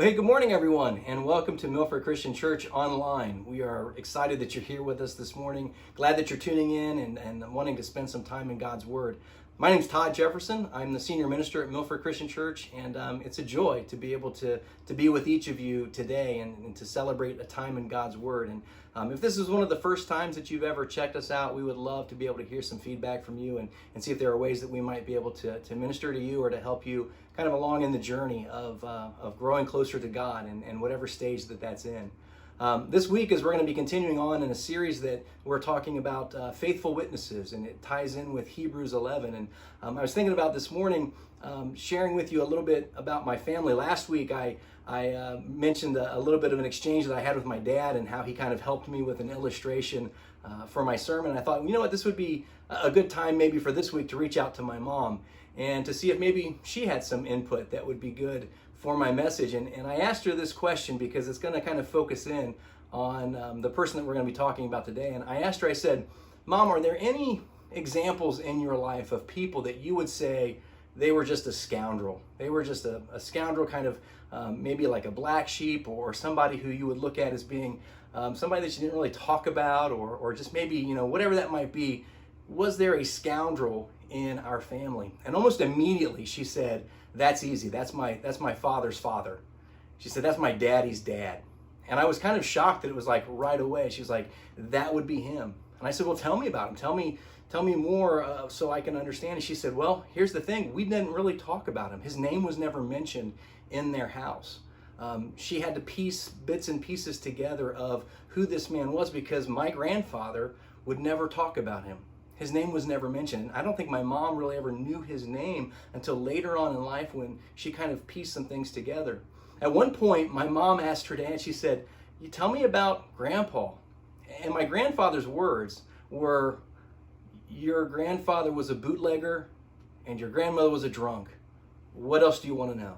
Well, hey, good morning, everyone, and welcome to Milford Christian Church Online. We are excited that you're here with us this morning. Glad that you're tuning in and wanting to spend some time in God's Word. My name's Todd Jefferson. I'm the senior minister at Milford Christian Church, and it's a joy to be able to be with each of you today and to celebrate a time in God's Word. And if this is one of the first times that you've ever checked us out, we would love to be able to hear some feedback from you and see if there are ways that we might be able to minister to you or to help you kind of along in the journey of growing closer to God and whatever stage that's in. This week, as we're going to be continuing on in a series that we're talking about faithful witnesses, and it ties in with Hebrews 11. And I was thinking about this morning, sharing with you a little bit about my family. Last week, I mentioned a little bit of an exchange that I had with my dad and how he kind of helped me with an illustration for my sermon. I thought, you know what, this would be a good time maybe for this week to reach out to my mom and to see if maybe she had some input that would be good for my message. And I asked her this question because it's going to kind of focus in on the person that we're going to be talking about today. And I asked her, I said, Mom, are there any examples in your life of people that you would say they were just a scoundrel? They were just a scoundrel, kind of maybe like a black sheep, or somebody who you would look at as being somebody that you didn't really talk about, or just maybe, you know, whatever that might be. Was there a scoundrel in our family? And almost immediately she said, that's easy. That's my father's father. She said, that's my daddy's dad. And I was kind of shocked that it was like right away. She was like, that would be him. And I said, well, tell me about him. Tell me more so I can understand. And she said, well, here's the thing. We didn't really talk about him. His name was never mentioned in their house. She had to piece bits and pieces together of who this man was because my grandfather would never talk about him. His name was never mentioned. I don't think my mom really ever knew his name until later on in life when she kind of pieced some things together. At one point, my mom asked her dad, she said, you tell me about Grandpa. And my grandfather's words were, your grandfather was a bootlegger and your grandmother was a drunk. What else do you want to know?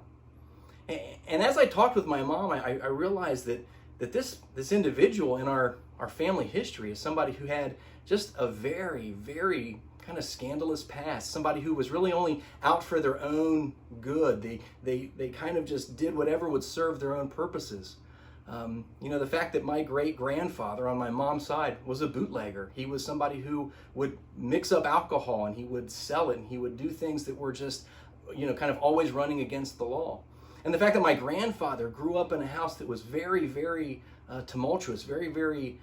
And as I talked with my mom, I realized that this individual in our family history is somebody who had just a very, very kind of scandalous past, somebody who was really only out for their own good. They kind of just did whatever would serve their own purposes. The fact that my great-grandfather on my mom's side was a bootlegger. He was somebody who would mix up alcohol and he would sell it and he would do things that were just, kind of always running against the law. And the fact that my grandfather grew up in a house that was very, very tumultuous, very, very,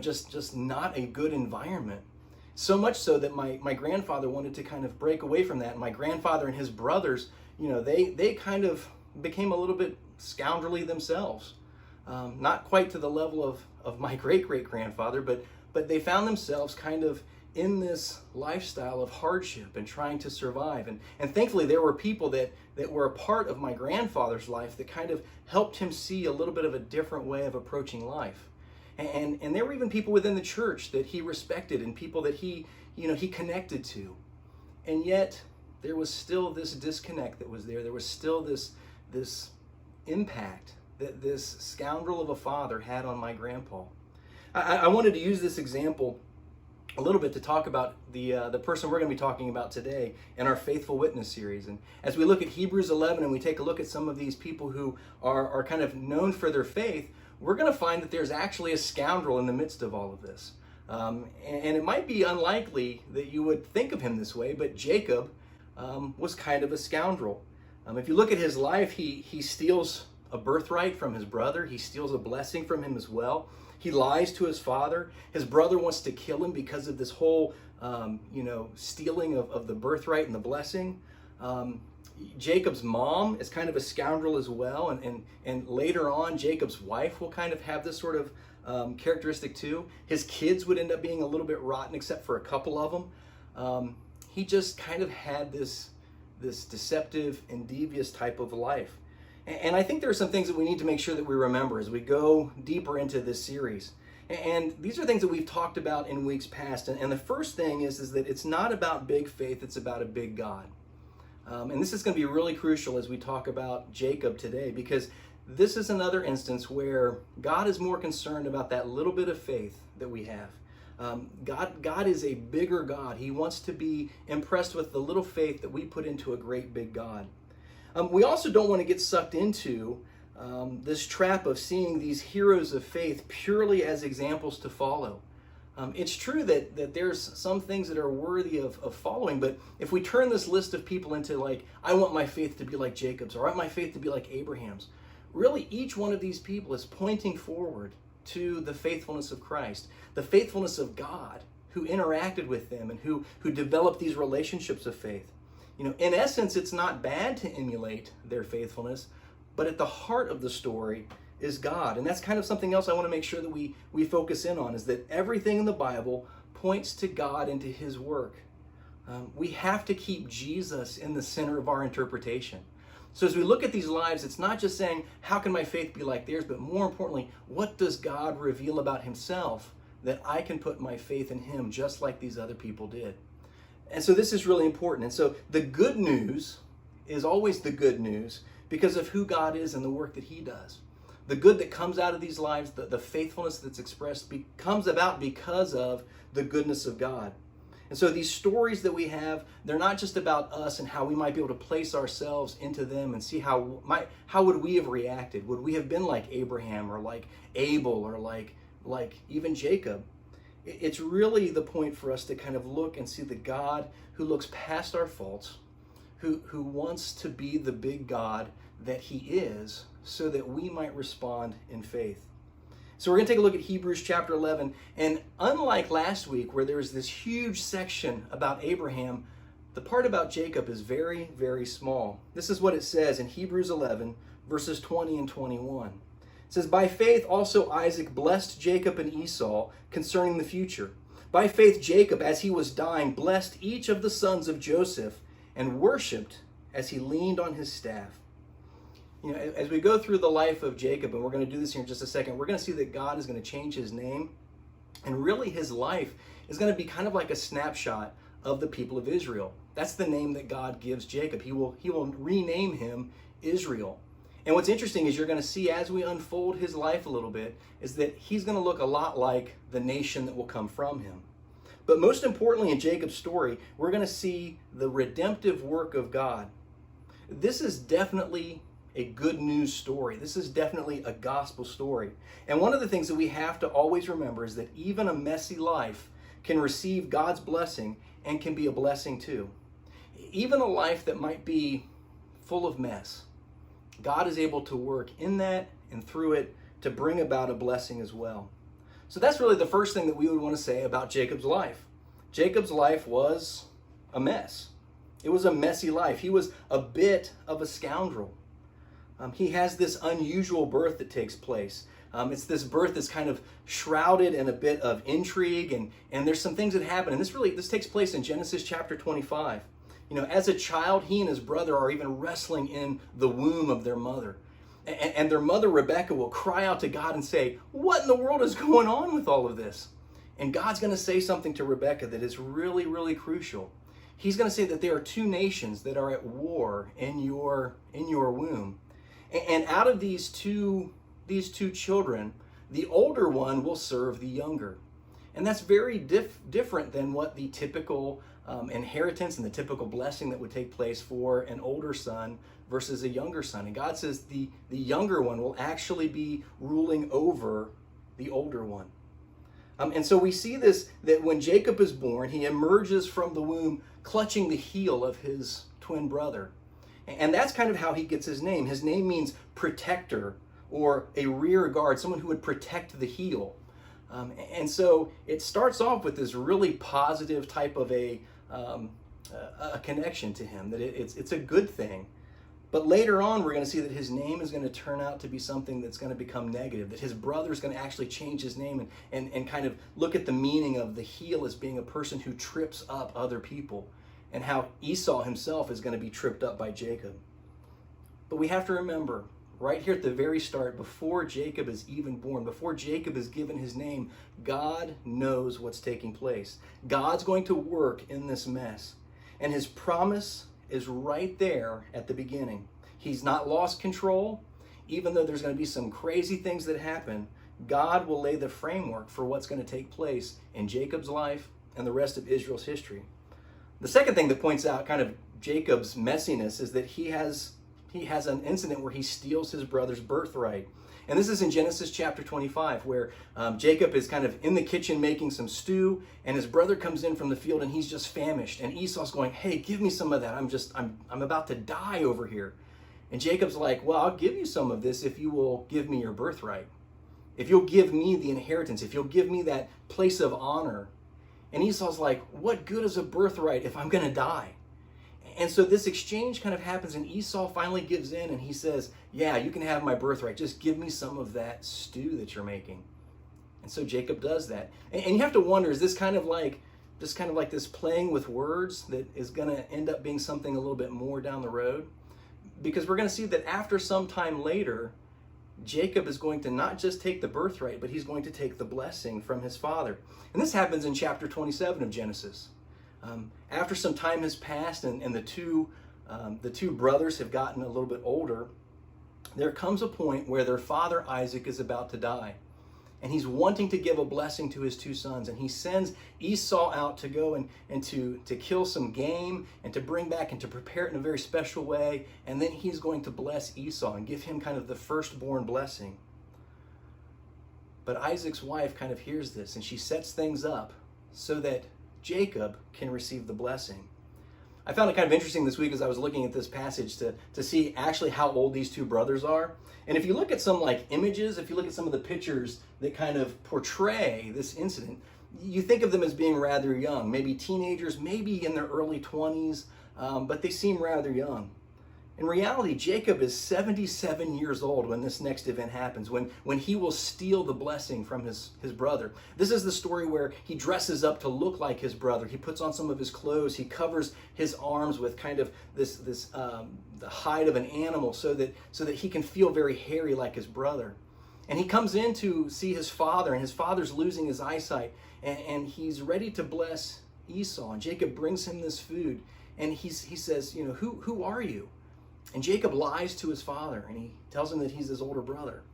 just not a good environment. So much so that my grandfather wanted to kind of break away from that. And my grandfather and his brothers, they kind of became a little bit scoundrelly themselves. Not quite to the level of my great-great-grandfather, but they found themselves kind of in this lifestyle of hardship and trying to survive. And thankfully there were people that were a part of my grandfather's life that kind of helped him see a little bit of a different way of approaching life. And there were even people within the church that he respected and people that he connected to. And yet there was still this disconnect that was there. There was still this impact that this scoundrel of a father had on my grandpa. I wanted to use this example a little bit to talk about the person we're going to be talking about today in our Faithful Witness series. And as we look at Hebrews 11 and we take a look at some of these people who are kind of known for their faith, we're going to find that there's actually a scoundrel in the midst of all of this. And it might be unlikely that you would think of him this way, but Jacob was kind of a scoundrel. If you look at his life, he steals a birthright from his brother. He steals a blessing from him as well. He lies to his father. His brother wants to kill him because of this whole, stealing of the birthright and the blessing. Jacob's mom is kind of a scoundrel as well. And later on, Jacob's wife will kind of have this sort of characteristic too. His kids would end up being a little bit rotten, except for a couple of them. He just kind of had this deceptive and devious type of life. And I think there are some things that we need to make sure that we remember as we go deeper into this series. And these are things that we've talked about in weeks past. And the first thing is that it's not about big faith, it's about a big God. And this is going to be really crucial as we talk about Jacob today, because this is another instance where God is more concerned about that little bit of faith that we have. God is a bigger God. He wants to be impressed with the little faith that we put into a great big God. We also don't want to get sucked into this trap of seeing these heroes of faith purely as examples to follow. It's true that there's some things that are worthy of following, but if we turn this list of people into like, I want my faith to be like Jacob's, or I want my faith to be like Abraham's, really each one of these people is pointing forward to the faithfulness of Christ, the faithfulness of God, who interacted with them and who developed these relationships of faith. In essence, it's not bad to emulate their faithfulness, but at the heart of the story is God. And that's kind of something else I want to make sure that we focus in on, is that everything in the Bible points to God and to his work. We have to keep Jesus in the center of our interpretation. So as we look at these lives, it's not just saying, how can my faith be like theirs, but more importantly, what does God reveal about himself that I can put my faith in him just like these other people did? And so this is really important. And so the good news is always the good news because of who God is and the work that he does. The good that comes out of these lives, the faithfulness that's expressed comes about because of the goodness of God. And so these stories that we have, they're not just about us and how we might be able to place ourselves into them and see how would we have reacted? Would we have been like Abraham or like Abel or like even Jacob? It's really the point for us to kind of look and see the God who looks past our faults, who wants to be the big God that he is, so that we might respond in faith. So we're going to take a look at Hebrews chapter 11. And unlike last week, where there was this huge section about Abraham, the part about Jacob is very, very small. This is what it says in Hebrews 11, verses 20 and 21. It says, by faith also Isaac blessed Jacob and Esau concerning the future. By faith Jacob, as he was dying, blessed each of the sons of Joseph and worshipped as he leaned on his staff. As we go through the life of Jacob, and we're going to do this here in just a second, we're going to see that God is going to change his name. And really his life is going to be kind of like a snapshot of the people of Israel. That's the name that God gives Jacob. He will rename him Israel. And what's interesting is you're going to see as we unfold his life a little bit, is that he's going to look a lot like the nation that will come from him. But most importantly in Jacob's story, we're going to see the redemptive work of God. This is definitely a good news story. This is definitely a gospel story. And one of the things that we have to always remember is that even a messy life can receive God's blessing and can be a blessing too. Even a life that might be full of mess, God is able to work in that and through it to bring about a blessing as well. So that's really the first thing that we would want to say about Jacob's life. Jacob's life was a mess. It was a messy life. He was a bit of a scoundrel. He has this unusual birth that takes place. It's this birth that's kind of shrouded in a bit of intrigue, and there's some things that happen. And this takes place in Genesis chapter 25. As a child, he and his brother are even wrestling in the womb of their mother. And their mother, Rebecca, will cry out to God and say, what in the world is going on with all of this? And God's going to say something to Rebecca that is really, really crucial. He's going to say that there are two nations that are at war in your womb. And out of these two children, the older one will serve the younger. And that's very different than what the typical inheritance and the typical blessing that would take place for an older son versus a younger son. And God says the younger one will actually be ruling over the older one. And so we see this, that when Jacob is born, he emerges from the womb clutching the heel of his twin brother. And that's kind of how he gets his name. His name means protector or a rear guard, someone who would protect the heel. And so it starts off with this really positive type of a connection to him, that it's a good thing. But later on, we're going to see that his name is going to turn out to be something that's going to become negative, that his brother is going to actually change his name and kind of look at the meaning of the heel as being a person who trips up other people, and how Esau himself is going to be tripped up by Jacob. But we have to remember, right here at the very start, before Jacob is even born, before Jacob is given his name, God knows what's taking place. God's going to work in this mess. And his promise is right there at the beginning. He's not lost control. Even though there's going to be some crazy things that happen, God will lay the framework for what's going to take place in Jacob's life and the rest of Israel's history. The second thing that points out kind of Jacob's messiness is that he has he has an incident where he steals his brother's birthright. And this is in Genesis chapter 25, where Jacob is kind of in the kitchen making some stew, and his brother comes in from the field and he's just famished. And Esau's going, hey, give me some of that. I'm about to die over here. And Jacob's like, well, I'll give you some of this if you will give me your birthright. If you'll give me the inheritance, if you'll give me that place of honor. And Esau's like, what good is a birthright if I'm going to die? And so this exchange kind of happens, and Esau finally gives in and he says, yeah, you can have my birthright. Just give me some of that stew that you're making. And so Jacob does that. And you have to wonder, is this kind of like this playing with words that is going to end up being something a little bit more down the road? Because we're going to see that after some time later, Jacob is going to not just take the birthright, but he's going to take the blessing from his father. And this happens in chapter 27 of Genesis. After some time has passed and the two brothers have gotten a little bit older, there comes a point where their father Isaac is about to die. And he's wanting to give a blessing to his two sons. And he sends Esau out to go and to kill some game and to bring back and to prepare it in a very special way. And then he's going to bless Esau and give him kind of the firstborn blessing. But Isaac's wife kind of hears this, and she sets things up so that Jacob can receive the blessing. I found it kind of interesting this week as I was looking at this passage to see actually how old these two brothers are. And if you look at some like images, if you look at some of the pictures that kind of portray this incident, you think of them as being rather young, maybe teenagers, maybe in their early 20s, but they seem rather young. In reality, Jacob is 77 years old when this next event happens, when he will steal the blessing from his brother. This is the story where he dresses up to look like his brother. He puts on some of his clothes. He covers his arms with kind of the hide of an animal so that he can feel very hairy like his brother. And he comes in to see his father, and his father's losing his eyesight, and he's ready to bless Esau. And Jacob brings him this food, and he says, you know, who are you? And Jacob lies to his father, and he tells him that he's his older brother.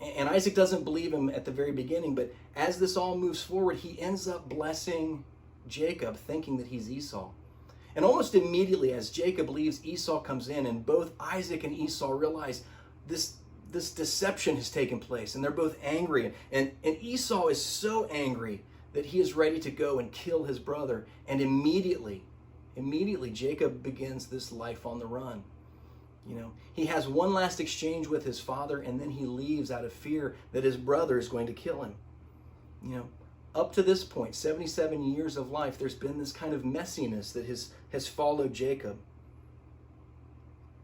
And Isaac doesn't believe him at the very beginning, but as this all moves forward, he ends up blessing Jacob, thinking that he's Esau. And almost immediately as Jacob leaves, Esau comes in, and both Isaac and Esau realize this deception has taken place, and they're both angry. And Esau is so angry that he is ready to go and kill his brother. And immediately Jacob begins this life on the run. You know, he has one last exchange with his father, and then he leaves out of fear that his brother is going to kill him. You know, up to this point, 77 years of life, there's been this kind of messiness that has followed Jacob.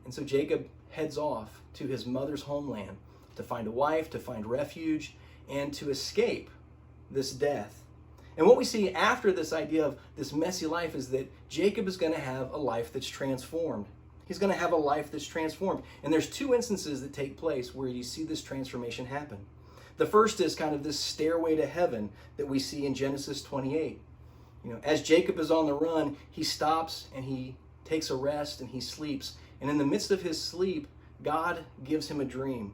And so Jacob heads off to his mother's homeland to find a wife, to find refuge, and to escape this death. And what we see after this idea of this messy life is that Jacob is going to have a life that's transformed. He's going to have a life that's transformed. And there's two instances that take place where you see this transformation happen. The first is kind of this stairway to heaven that we see in Genesis 28. You know, as Jacob is on the run, he stops and he takes a rest and he sleeps. And in the midst of his sleep, God gives him a dream.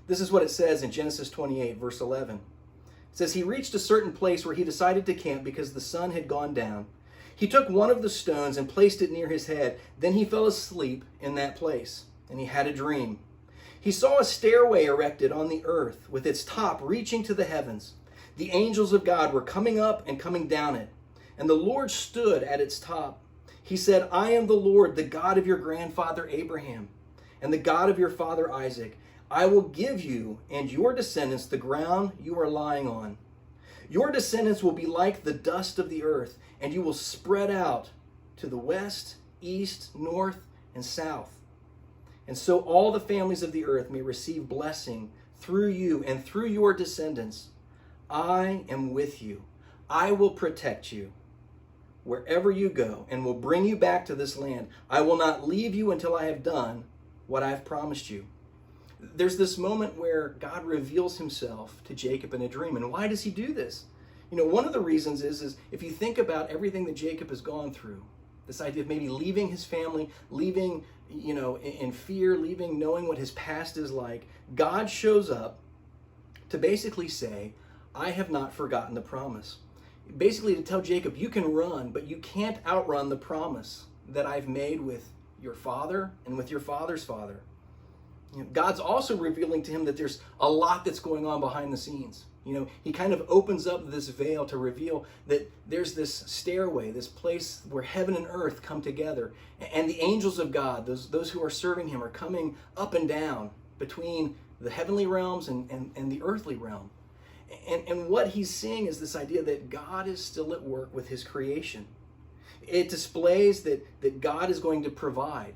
This is what it says in Genesis 28, verse 11. It says, he reached a certain place where he decided to camp because the sun had gone down. He took one of the stones and placed it near his head. Then he fell asleep in that place, and he had a dream. He saw a stairway erected on the earth with its top reaching to the heavens. The angels of God were coming up and coming down it, and the Lord stood at its top. He said, I am the Lord, the God of your grandfather Abraham, and the God of your father Isaac. I will give you and your descendants the ground you are lying on. Your descendants will be like the dust of the earth, and you will spread out to the west, east, north, and south. And so all the families of the earth may receive blessing through you and through your descendants. I am with you. I will protect you wherever you go and will bring you back to this land. I will not leave you until I have done what I have promised you. There's this moment where God reveals himself to Jacob in a dream. And why does he do this? You know, one of the reasons is if you think about everything that Jacob has gone through, this idea of maybe leaving his family, leaving, you know, in fear, leaving knowing what his past is like, God shows up to basically say, I have not forgotten the promise. Basically to tell Jacob, you can run, but you can't outrun the promise that I've made with your father and with your father's father. God's also revealing to him that there's a lot that's going on behind the scenes. He kind of opens up this veil to reveal that there's this stairway, this place where heaven and earth come together. And the angels of God, those who are serving him, are coming up and down between the heavenly realms and the earthly realm. And what he's seeing is this idea that God is still at work with his creation. It displays that God is going to provide,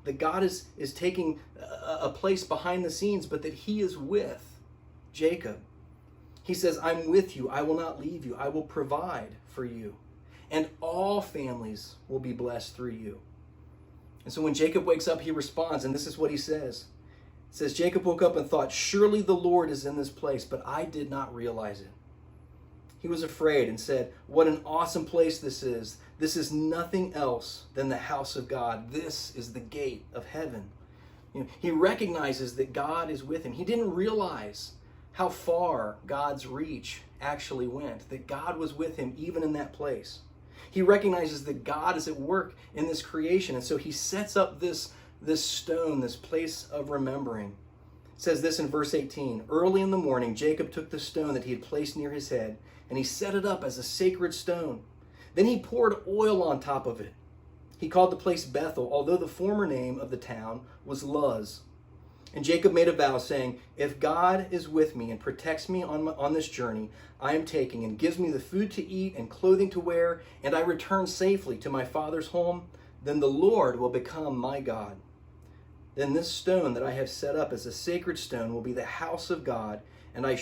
that God is taking a place behind the scenes, but that he is with Jacob. He says, I'm with you. I will not leave you. I will provide for you. And all families will be blessed through you. And so when Jacob wakes up, he responds, and this is what he says. It says, Jacob woke up and thought, surely the Lord is in this place, but I did not realize it. He was afraid and said, what an awesome place this is. This is nothing else than the house of God. This is the gate of heaven. He recognizes that God is with him. He didn't realize how far God's reach actually went, that God was with him even in that place. He recognizes that God is at work in this creation, and so he sets up this stone, this place of remembering. It says this in verse 18, early in the morning, Jacob took the stone that he had placed near his head, and he set it up as a sacred stone. Then he poured oil on top of it. He called the place Bethel, although the former name of the town was Luz. And Jacob made a vow, saying, if God is with me and protects me on this journey I am taking, and gives me the food to eat and clothing to wear, and I return safely to my father's home, then the Lord will become my God. Then this stone that I have set up as a sacred stone will be the house of God, and I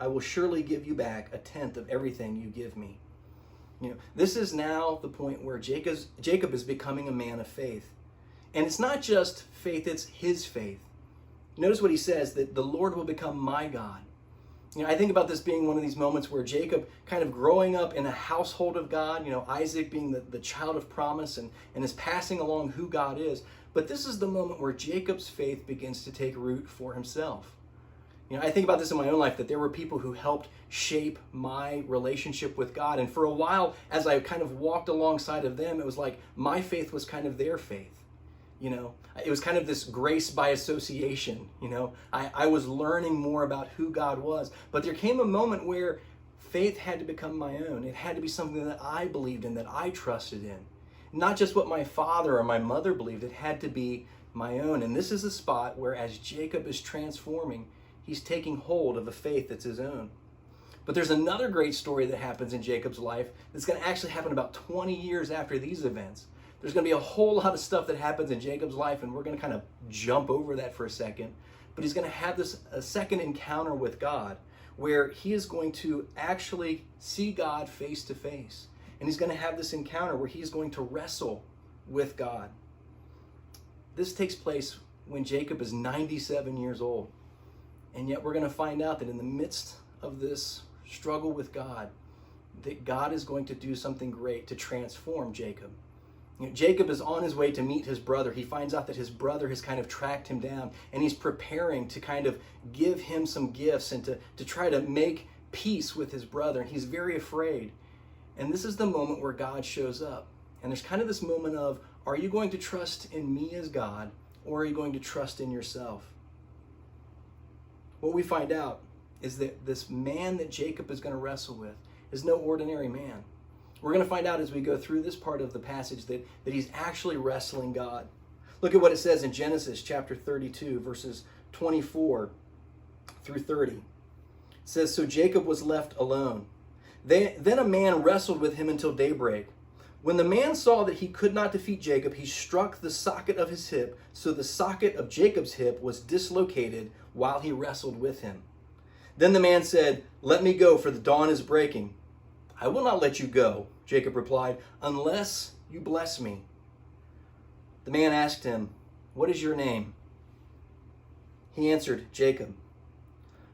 will surely give you back 1/10 of everything you give me. This is now the point where Jacob is becoming a man of faith. And it's not just faith, it's his faith. Notice what he says, that the Lord will become my God. I think about this being one of these moments where Jacob kind of growing up in a household of God, Isaac being the child of promise and is passing along who God is. But this is the moment where Jacob's faith begins to take root for himself. I think about this in my own life, that there were people who helped shape my relationship with God. And for a while, as I kind of walked alongside of them, it was like my faith was kind of their faith. It was kind of this grace by association. I was learning more about who God was. But there came a moment where faith had to become my own. It had to be something that I believed in, that I trusted in. Not just what my father or my mother believed. It had to be my own. And this is a spot where, as Jacob is transforming, he's taking hold of a faith that's his own. But there's another great story that happens in Jacob's life that's going to actually happen about 20 years after these events. There's going to be a whole lot of stuff that happens in Jacob's life, and we're going to kind of jump over that for a second. But he's going to have a second encounter with God where he is going to actually see God face to face. And he's going to have this encounter where he's going to wrestle with God. This takes place when Jacob is 97 years old. And yet we're going to find out that in the midst of this struggle with God, that God is going to do something great to transform Jacob. Jacob is on his way to meet his brother. He finds out that his brother has kind of tracked him down, and he's preparing to kind of give him some gifts and to try to make peace with his brother. And he's very afraid. And this is the moment where God shows up. And there's kind of this moment of, are you going to trust in me as God, or are you going to trust in yourself? What we find out is that this man that Jacob is going to wrestle with is no ordinary man. We're going to find out as we go through this part of the passage that he's actually wrestling God. Look at what it says in Genesis chapter 32, verses 24 through 30. It says, so Jacob was left alone. Then a man wrestled with him until daybreak. When the man saw that he could not defeat Jacob, he struck the socket of his hip, so the socket of Jacob's hip was dislocated while he wrestled with him. Then the man said, let me go, for the dawn is breaking. I will not let you go, Jacob replied, unless you bless me. The man asked him, what is your name? He answered, Jacob.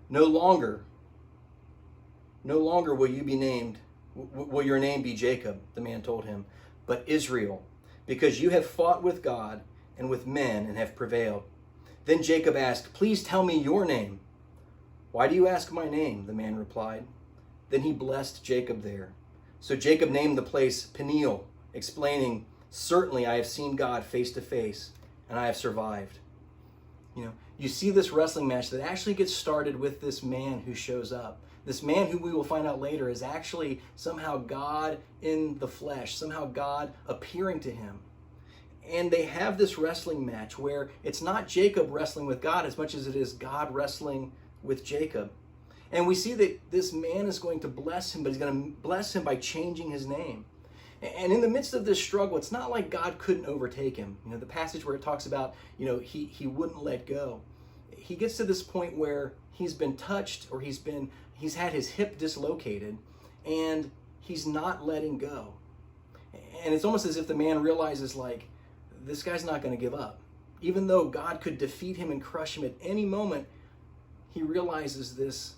No longer will you be named, will your name be Jacob, the man told him, but Israel, because you have fought with God and with men and have prevailed. Then Jacob asked, please tell me your name. Why do you ask my name? The man replied. Then he blessed Jacob there. So Jacob named the place Peniel, explaining, Certainly I have seen God face to face, and I have survived. You see this wrestling match that actually gets started with this man who shows up. This man who we will find out later is actually somehow God in the flesh, somehow God appearing to him. And they have this wrestling match where it's not Jacob wrestling with God as much as it is God wrestling with Jacob. And we see that this man is going to bless him, but he's going to bless him by changing his name. And in the midst of this struggle, it's not like God couldn't overtake him. The passage where it talks about, he wouldn't let go. He gets to this point where he's been touched, or he's had his hip dislocated, and he's not letting go. And it's almost as if the man realizes, like, this guy's not going to give up. Even though God could defeat him and crush him at any moment, he realizes this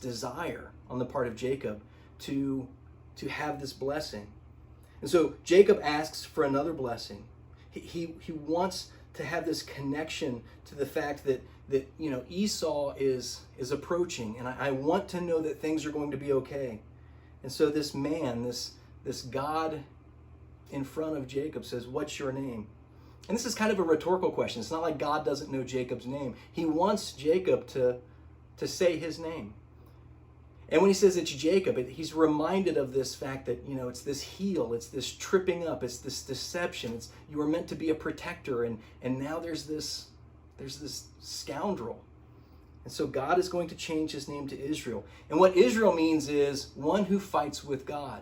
desire on the part of Jacob to have this blessing. And so Jacob asks for another blessing. He wants to have this connection to the fact that Esau is approaching, and I want to know that things are going to be okay. And so this man, this God in front of Jacob says, "What's your name?" And this is kind of a rhetorical question. It's not like God doesn't know Jacob's name. He wants Jacob to say his name. And when he says it's Jacob, he's reminded of this fact that, it's this heel, it's this tripping up, it's this deception. You were meant to be a protector, and now there's this scoundrel. And so God is going to change his name to Israel. And what Israel means is one who fights with God.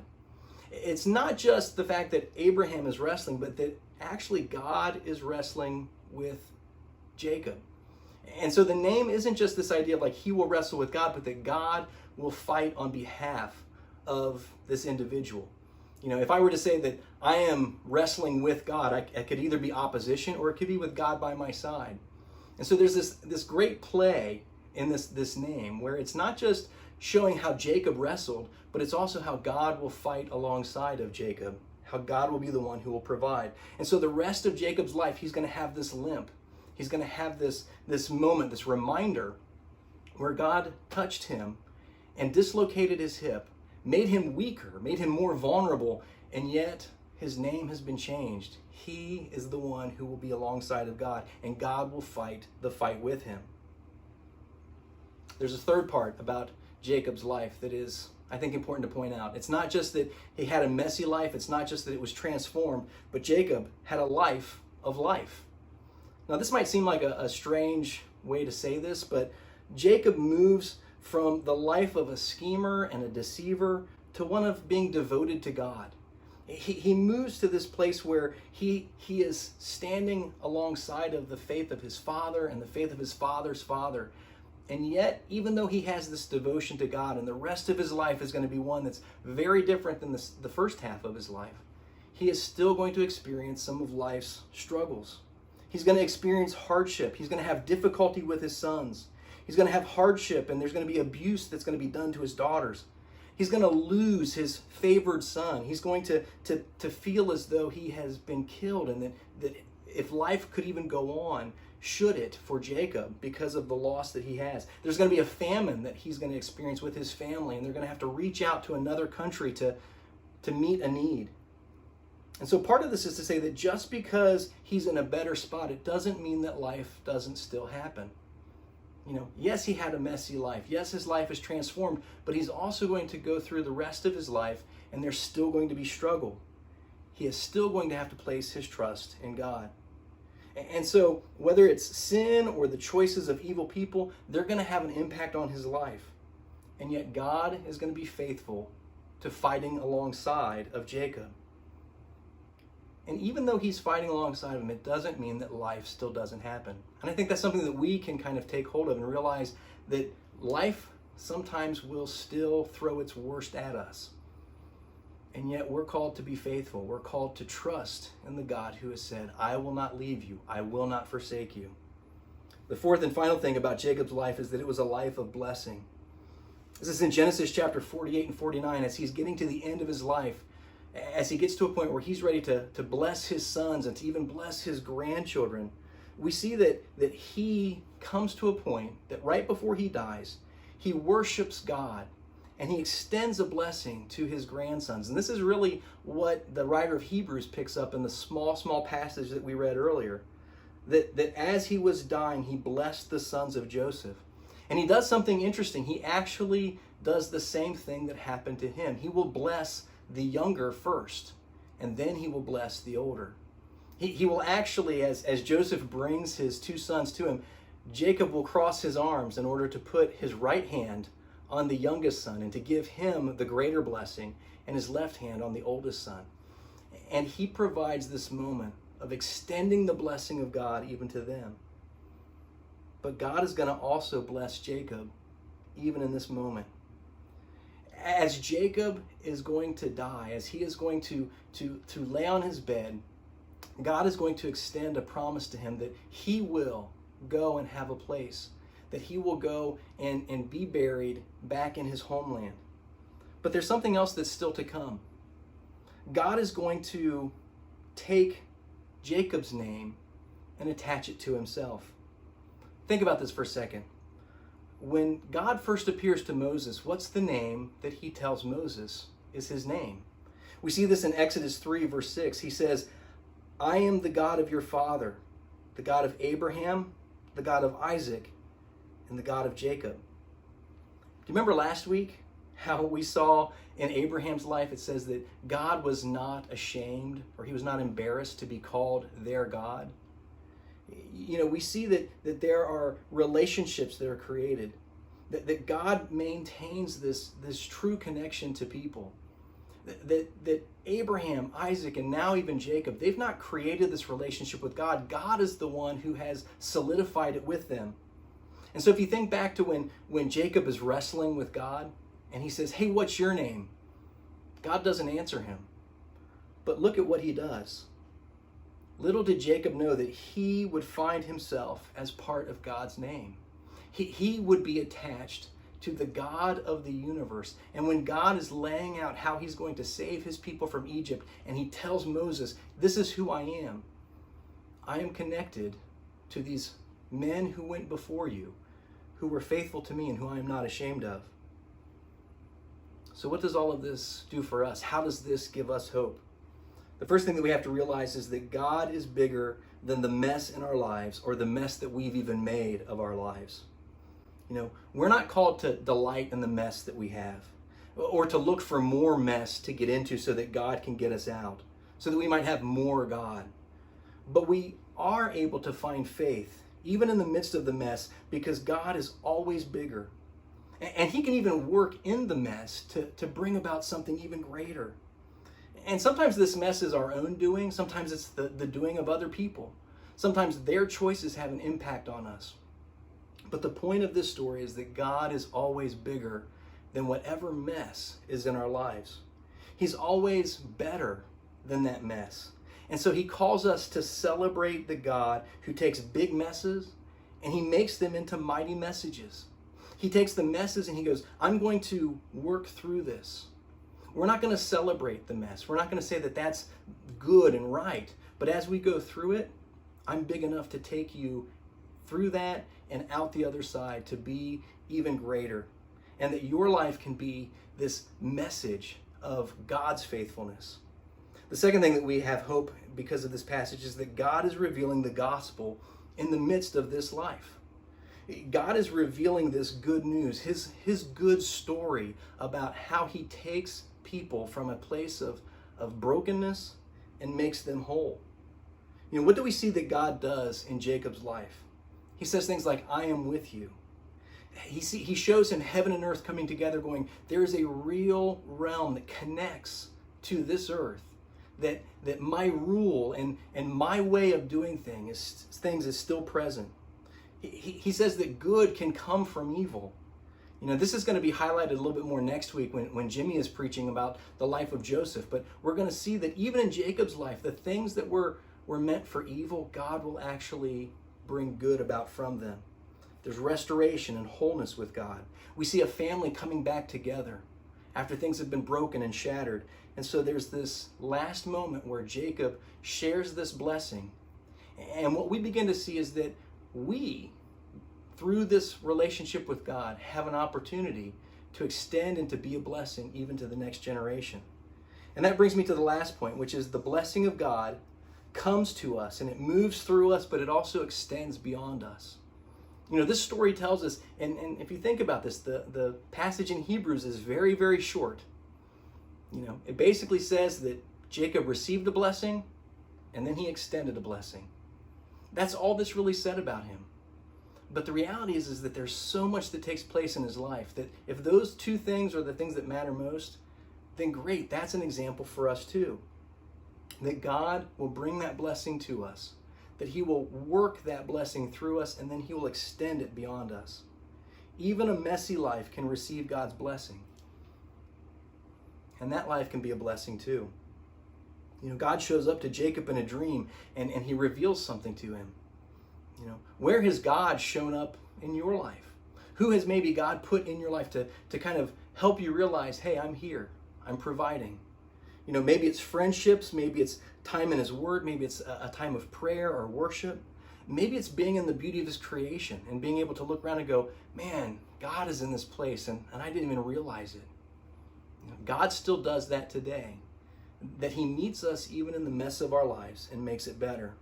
It's not just the fact that Abraham is wrestling, but that actually God is wrestling with Jacob. And so the name isn't just this idea of like he will wrestle with God, but that God will fight on behalf of this individual. If I were to say that I am wrestling with God, I could either be opposition or it could be with God by my side. And so there's this great play in this name where it's not just showing how Jacob wrestled, but it's also how God will fight alongside of Jacob, how God will be the one who will provide. And so the rest of Jacob's life, he's going to have this limp. He's going to have this moment, this reminder where God touched him and dislocated his hip, made him weaker, made him more vulnerable, and yet his name has been changed. He is the one who will be alongside of God, and God will fight the fight with him. There's a third part about Jacob's life that is, I think, important to point out. It's not just that he had a messy life, it's not just that it was transformed, but Jacob had a life of life. Now, this might seem like a strange way to say this, but Jacob moves from the life of a schemer and a deceiver to one of being devoted to God. He moves to this place where he is standing alongside of the faith of his father and the faith of his father's father. And yet, even though he has this devotion to God and the rest of his life is going to be one that's very different than the first half of his life, he is still going to experience some of life's struggles. He's going to experience hardship. He's going to have difficulty with his sons. He's going to have hardship, and there's going to be abuse that's going to be done to his daughters. He's going to lose his favored son. He's going to feel as though he has been killed, and that if life could even go on, should it for Jacob because of the loss that he has. There's going to be a famine that he's going to experience with his family, and they're going to have to reach out to another country to meet a need. And so part of this is to say that just because he's in a better spot, it doesn't mean that life doesn't still happen. Yes, he had a messy life. Yes, his life is transformed, but he's also going to go through the rest of his life, and there's still going to be struggle. He is still going to have to place his trust in God. And so whether it's sin or the choices of evil people, they're going to have an impact on his life. And yet God is going to be faithful to fighting alongside of Jacob. And even though he's fighting alongside of him, it doesn't mean that life still doesn't happen. And I think that's something that we can kind of take hold of and realize that life sometimes will still throw its worst at us. And yet we're called to be faithful. We're called to trust in the God who has said, I will not leave you. I will not forsake you. The fourth and final thing about Jacob's life is that it was a life of blessing. This is in Genesis chapter 48 and 49, as he's getting to the end of his life, as he gets to a point where he's ready to bless his sons and to even bless his grandchildren. We see that he comes to a point that right before he dies, he worships God and he extends a blessing to his grandsons. And this is really what the writer of Hebrews picks up in the small passage that we read earlier. That as he was dying, he blessed the sons of Joseph. And he does something interesting. He actually does the same thing that happened to him. He will bless the younger first, and then he will bless the older. He will actually, as Joseph brings his two sons to him, Jacob will cross his arms in order to put his right hand on the youngest son and to give him the greater blessing, and his left hand on the oldest son. And he provides this moment of extending the blessing of God even to them. But God is going to also bless Jacob even in this moment. As Jacob is going to die, as he is going to lay on his bed, God is going to extend a promise to him that he will go and have a place, that he will go and be buried back in his homeland. But there's something else that's still to come. God is going to take Jacob's name and attach it to himself. Think about this for a second. When God first appears to Moses, what's the name that he tells Moses is his name? We see this in Exodus 3, verse 6. He says, I am the God of your father, the God of Abraham, the God of Isaac, and the God of Jacob. Do you remember last week how we saw in Abraham's life, it says that God was not ashamed, or he was not embarrassed to be called their God? You know, we see that there are relationships that are created, that God maintains this true connection to people. That Abraham, Isaac, and now even Jacob, they've not created this relationship with God. God is the one who has solidified it with them. And so if you think back to when Jacob is wrestling with God, and he says, hey, what's your name? God doesn't answer him. But look at what he does. Little did Jacob know that he would find himself as part of God's name. He would be attached to the God of the universe. And when God is laying out how he's going to save his people from Egypt, and he tells Moses, this is who I am connected to these men who went before you, who were faithful to me and who I am not ashamed of. So what does all of this do for us? How does this give us hope? The first thing that we have to realize is that God is bigger than the mess in our lives or the mess that we've even made of our lives. You know, we're not called to delight in the mess that we have or to look for more mess to get into so that God can get us out, so that we might have more God. But we are able to find faith even in the midst of the mess because God is always bigger. And he can even work in the mess to bring about something even greater. And sometimes this mess is our own doing. Sometimes it's the doing of other people. Sometimes their choices have an impact on us. But the point of this story is that God is always bigger than whatever mess is in our lives. He's always better than that mess. And so he calls us to celebrate the God who takes big messes and he makes them into mighty messages. He takes the messes and he goes, I'm going to work through this. We're not going to celebrate the mess. We're not going to say that that's good and right. But as we go through it, I'm big enough to take you through that and out the other side to be even greater. And that your life can be this message of God's faithfulness. The second thing that we have hope because of this passage is that God is revealing the gospel in the midst of this life. God is revealing this good news, his good story about how he takes people from a place of brokenness and makes them whole. You know, what do we see that God does in Jacob's life? He says things like, I am with you. He shows him heaven and earth coming together going, there is a real realm that connects to this earth, that my rule and my way of doing things is still present. He says that good can come from evil. You know, this is going to be highlighted a little bit more next week when Jimmy is preaching about the life of Joseph. But we're going to see that even in Jacob's life, the things that were meant for evil, God will actually bring good about from them. There's restoration and wholeness with God. We see a family coming back together after things have been broken and shattered. And so there's this last moment where Jacob shares this blessing. And what we begin to see is that we, through this relationship with God, have an opportunity to extend and to be a blessing even to the next generation. And that brings me to the last point, which is the blessing of God comes to us and it moves through us, but it also extends beyond us. You know, this story tells us, and if you think about this, the passage in Hebrews is very, very short. You know, it basically says that Jacob received a blessing and then he extended a blessing. That's all that's really said about him. But the reality is that there's so much that takes place in his life that if those two things are the things that matter most, then great, that's an example for us too. That God will bring that blessing to us, that he will work that blessing through us, and then he will extend it beyond us. Even a messy life can receive God's blessing. And that life can be a blessing too. You know, God shows up to Jacob in a dream and he reveals something to him. You know, where has God shown up in your life? Who has maybe God put in your life to kind of help you realize, hey, I'm here, I'm providing. You know, maybe it's friendships, maybe it's time in his word, maybe it's a time of prayer or worship. Maybe it's being in the beauty of his creation and being able to look around and go, man, God is in this place and I didn't even realize it. You know, God still does that today, that he meets us even in the mess of our lives and makes it better.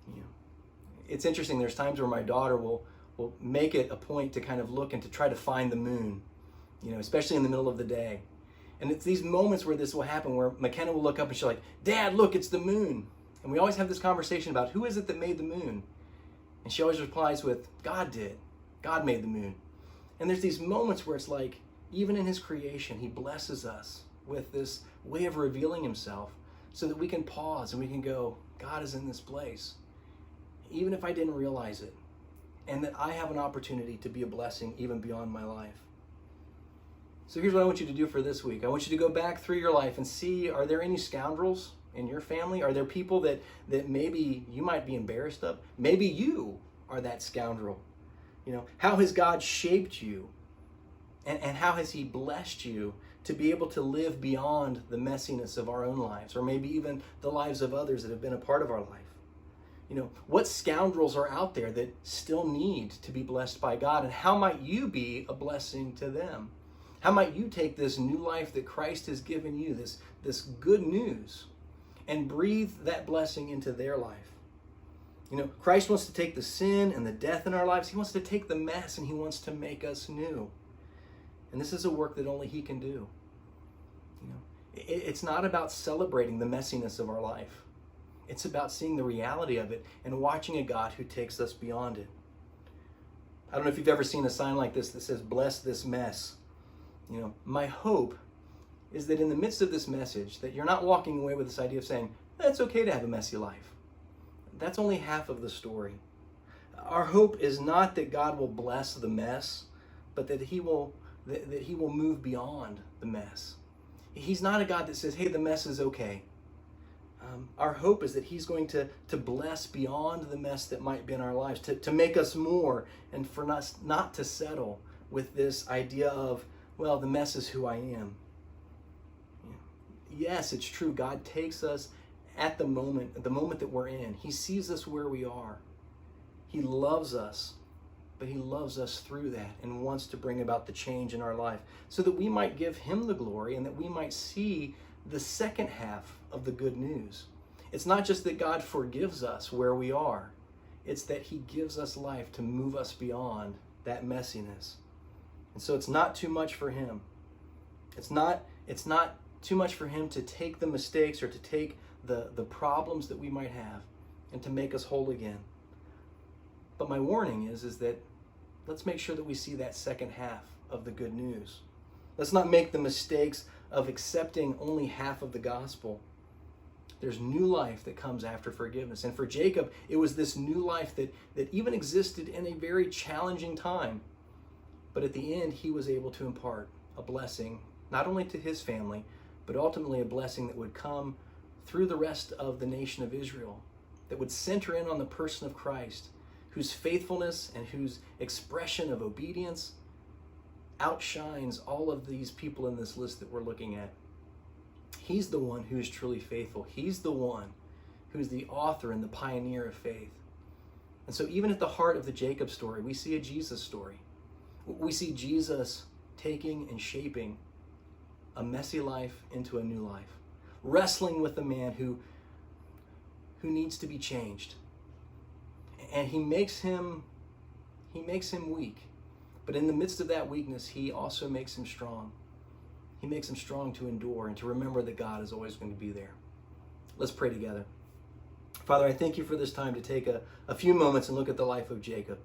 You know, it's interesting, there's times where my daughter will make it a point to kind of look and to try to find the moon, you know, especially in the middle of the day. And it's these moments where this will happen, where McKenna will look up and she'll like, Dad, look, it's the moon. And we always have this conversation about who is it that made the moon? And she always replies with, God did. God made the moon. And there's these moments where it's like, even in his creation, he blesses us with this way of revealing himself so that we can pause and we can go, God is in this place, even if I didn't realize it. And that I have an opportunity to be a blessing even beyond my life. So here's what I want you to do for this week. I want you to go back through your life and see, are there any scoundrels in your family? Are there people that maybe you might be embarrassed of? Maybe you are that scoundrel. You know, how has God shaped you? And how has he blessed you to be able to live beyond the messiness of our own lives, or maybe even the lives of others that have been a part of our life? You know, what scoundrels are out there that still need to be blessed by God, and how might you be a blessing to them? How might you take this new life that Christ has given you, this good news, and breathe that blessing into their life? You know, Christ wants to take the sin and the death in our lives. He wants to take the mess and he wants to make us new. And this is a work that only he can do. You know, it's not about celebrating the messiness of our life. It's about seeing the reality of it and watching a God who takes us beyond it. I don't know if you've ever seen a sign like this that says, bless this mess. You know, my hope is that in the midst of this message, that you're not walking away with this idea of saying, it's okay to have a messy life. That's only half of the story. Our hope is not that God will bless the mess, but that he will move beyond the mess. He's not a God that says, hey, the mess is okay. Our hope is that he's going to bless beyond the mess that might be in our lives, to make us more, and for us not to settle with this idea of, well, the mess is who I am. Yes, it's true. God takes us at the moment that we're in. He sees us where we are. He loves us, but he loves us through that and wants to bring about the change in our life so that we might give him the glory and that we might see the second half of the good news. It's not just that God forgives us where we are. It's that he gives us life to move us beyond that messiness. And so it's not too much for him. It's not too much for him to take the mistakes or to take the problems that we might have and to make us whole again. But my warning is that let's make sure that we see that second half of the good news. Let's not make the mistakes of accepting only half of the gospel. There's new life that comes after forgiveness. And for Jacob, it was this new life that even existed in a very challenging time. But at the end, he was able to impart a blessing, not only to his family, but ultimately a blessing that would come through the rest of the nation of Israel, that would center in on the person of Christ, whose faithfulness and whose expression of obedience outshines all of these people in this list that we're looking at. He's the one who is truly faithful. He's the one who's the author and the pioneer of faith. And so even at the heart of the Jacob story, we see a Jesus story. We see Jesus taking and shaping a messy life into a new life, wrestling with a man who needs to be changed. And he makes him weak. But in the midst of that weakness, he also makes him strong. He makes him strong to endure and to remember that God is always going to be there. Let's pray together. Father, I thank you for this time to take a few moments and look at the life of Jacob.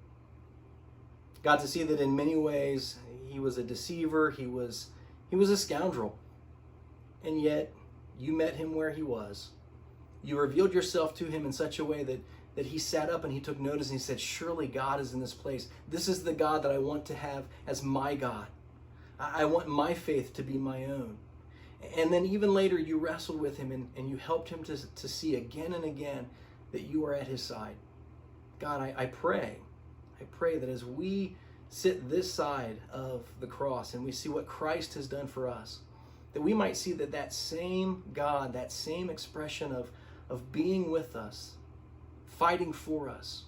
God, to see that in many ways he was a deceiver, he was a scoundrel. And yet you met him where he was. You revealed yourself to him in such a way that he sat up and he took notice and he said, surely God is in this place. This is the God that I want to have as my God. I want my faith to be my own. And then even later you wrestled with him and you helped him to see again and again that you are at his side. God, I pray that as we sit this side of the cross and we see what Christ has done for us, that we might see that same God, that same expression of being with us, fighting for us,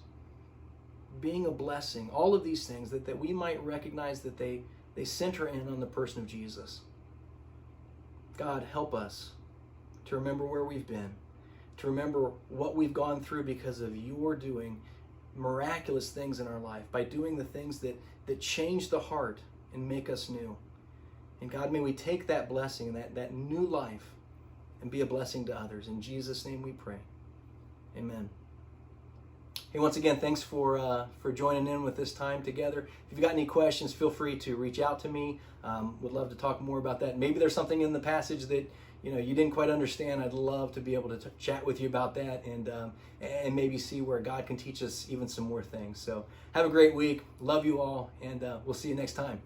being a blessing, all of these things, that we might recognize that they center in on the person of Jesus. God, help us to remember where we've been, to remember what we've gone through because of your doing miraculous things in our life, by doing the things that change the heart and make us new. And God, may we take that blessing, that new life, and be a blessing to others. In Jesus' name we pray. Amen. Hey, once again, thanks for joining in with this time together. If you've got any questions, feel free to reach out to me. Would love to talk more about that. Maybe there's something in the passage that you didn't quite understand. I'd love to be able to chat with you about that and maybe see where God can teach us even some more things. So have a great week. Love you all, and we'll see you next time.